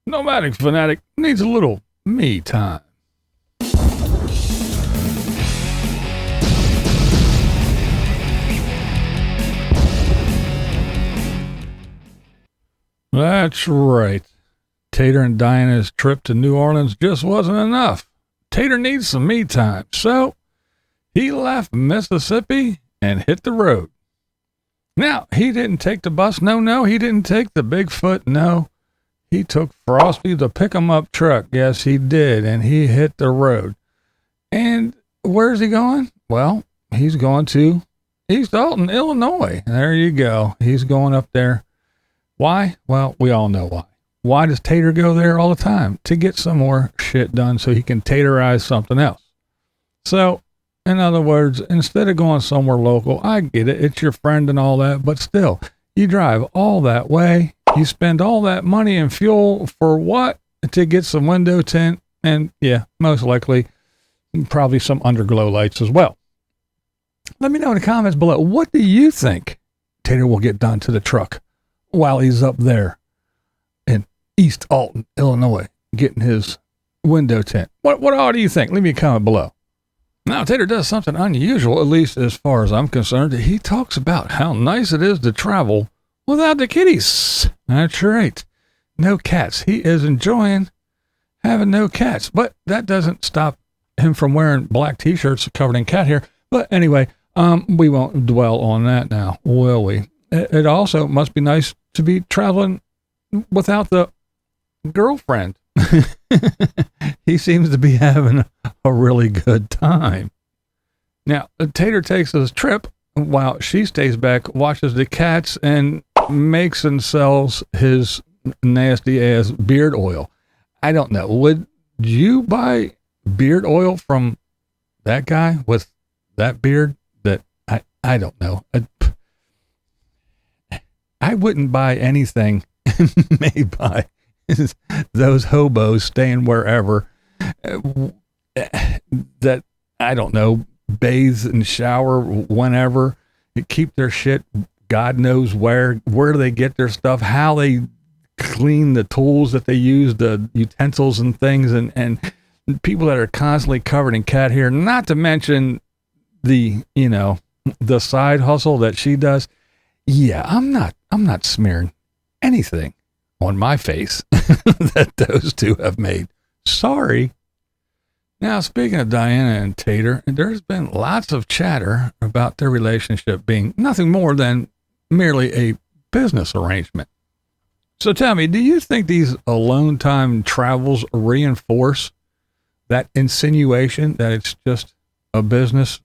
Nomadic Fanatic needs a little me time. That's right. Tater and Diana's trip to New Orleans just wasn't enough. Tater needs some me time, so he left Mississippi and hit the road. Now, he didn't take the bus. No, he didn't take the Bigfoot. No, he took Frosty, the pick-em-up truck. Yes, he did, and he hit the road. And where's he going? Well, he's going to East Alton, Illinois. There you go. He's going up there. Why? Well, we all know why. Why does Tater go there all the time? To get some more shit done so he can taterize something else. So, in other words, instead of going somewhere local, I get it. It's your friend and all that, but still, you drive all that way. You spend all that money and fuel for what? To get some window tint and, yeah, most likely, probably some underglow lights as well. Let me know in the comments below. What do you think Tater will get done to the truck while he's up there in East Alton, Illinois, getting his window tint? What all do you think? Leave me a comment below. Now, Tater does something unusual, at least as far as I'm concerned. He talks about how nice it is to travel without the kitties. That's right. No cats. He is enjoying having no cats, but that doesn't stop him from wearing black t-shirts covered in cat hair. But anyway, we won't dwell on that now, will we? It also must be nice to be traveling without the girlfriend. He seems to be having a really good time. Now, Tater takes his trip while she stays back, watches the cats, and makes and sells his nasty ass beard oil. I don't know. Would you buy beard oil from that guy with that beard? That I don't know. I wouldn't buy anything made by those hobos staying wherever that, I don't know, bathe and shower whenever, keep their shit God knows where do they get their stuff, how they clean the tools that they use, the utensils and things, and people that are constantly covered in cat hair, not to mention the side hustle that she does. Yeah, I'm not smearing anything on my face that those two have made. Sorry. Now, speaking of Diana and Tater, there's been lots of chatter about their relationship being nothing more than merely a business arrangement. So tell me, do you think these alone time travels reinforce that insinuation that it's just a business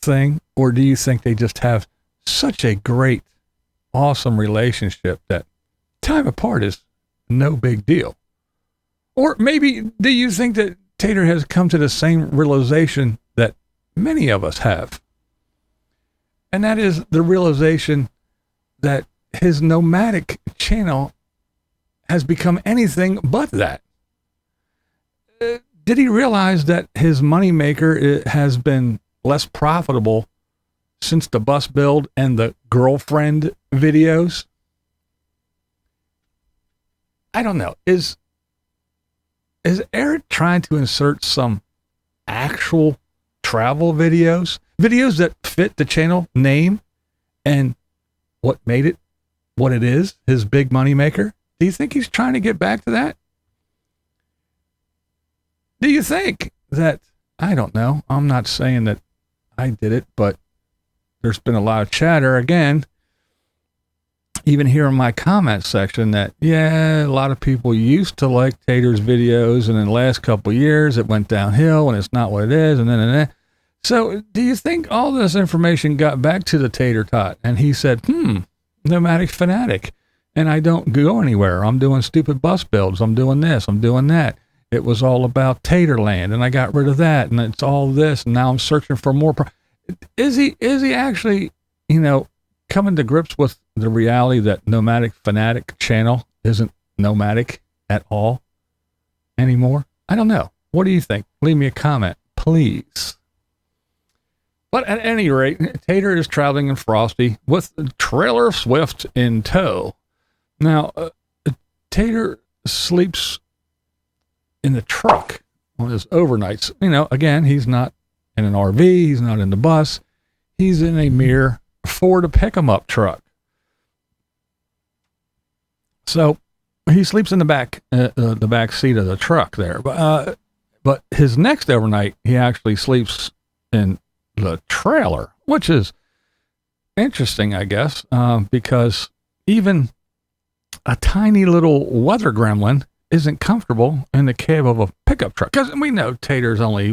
thing? Or do you think they just have such a great, awesome relationship that time apart is no big deal? Or maybe do you think that Tater has come to the same realization that many of us have? And that is the realization that his nomadic channel has become anything but that. Did he realize that his moneymaker has been less profitable since the bus build and the girlfriend videos? I don't know. Is Eric trying to insert some actual travel videos that fit the channel name and what made it what it is, his big money maker? Do you think he's trying to get back to that? Do you think that, I don't know, I'm not saying that I did it, but there's been a lot of chatter again, even here in my comment section, that, yeah, a lot of people used to like Tater's videos, and in the last couple of years it went downhill and it's not what it is, and then. So do you think all this information got back to the Tater Tot and he said, Nomadic Fanatic, and I don't go anywhere. I'm doing stupid bus builds. I'm doing this. I'm doing that. It was all about Taterland, and I got rid of that, and it's all this, and now I'm searching for more. Is he actually, coming to grips with the reality that Nomadic Fanatic channel isn't nomadic at all anymore? I don't know. What do you think? Leave me a comment, please. But at any rate, Tater is traveling in Frosty with Trailer Swift in tow. Now, Tater sleeps in the truck on his overnights. You know, again, he's not in an RV. He's not in the bus. He's in a mere Ford pick him up truck. So he sleeps in the back seat of the truck there. But his next overnight, he actually sleeps in the trailer, which is interesting, I guess, because even a tiny little weather gremlin isn't comfortable in the cab of a pickup truck. Because we know Tater's only,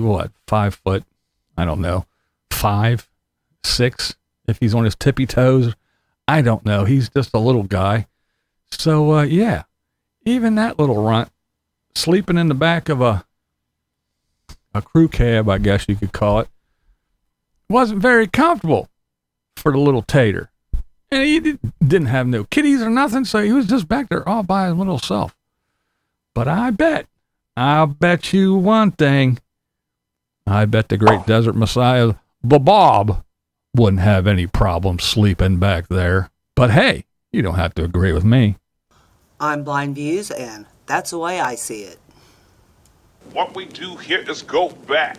5 foot, I don't know, 5, 6, if he's on his tippy toes. I don't know. He's just a little guy. So, yeah, even that little runt sleeping in the back of a crew cab, I guess you could call it, wasn't very comfortable for the little Tater. And he didn't have no kitties or nothing, so he was just back there all by his little self. But I'll bet you one thing. I bet the great desert messiah, the Bob, wouldn't have any problem sleeping back there. But hey, you don't have to agree with me. I'm BlindViews, and that's the way I see it. What we do here is go back.